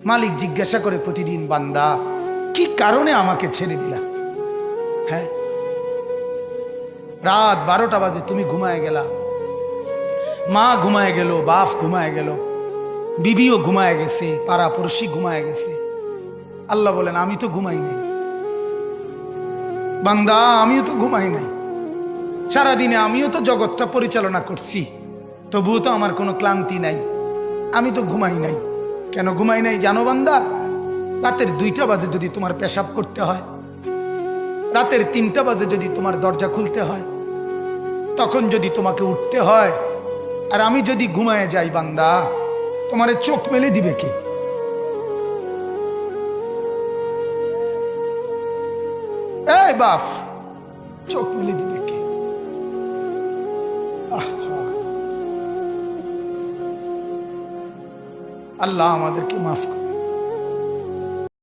মালিক জিজ্ঞাসা করে প্রতিদিন, বান্দা কি কারণে আমাকে ছেড়ে দিলা? হ্যাঁ, রাত 12টা বাজে, তুমি ঘুমায় গেলা, মা ঘুমায় গেল, বাপ ঘুমায় গেল, বিবিও ঘুমায় গেছে, পাড়া পড়শি ঘুমায় গেছে। আল্লাহ বলেন, আমি তো ঘুমাই নাই বান্দা, আমিও তো ঘুমাই নাই। সারাদিনে আমিও তো জগৎটা পরিচালনা করছি, তবুও তো আমার কোনো ক্লান্তি নাই, আমি তো ঘুমাই নাই। কেন ঘুমাই নাই জানো বান্দা? রাতের 2টা বাজে যদি তোমার পেশাব করতে হয়, রাতের 3টা বাজে যদি তোমার দরজা খুলতে হয়, তখন যদি তোমাকে উঠতে হয়, আর আমি যদি ঘুমায় যাই বান্দা, তোমারে চোখ মেলে দিবে কে? এই বাপ, চোখ মেলে দিবে কে? আল্লাহ আমাদেরকে মাফ করুন।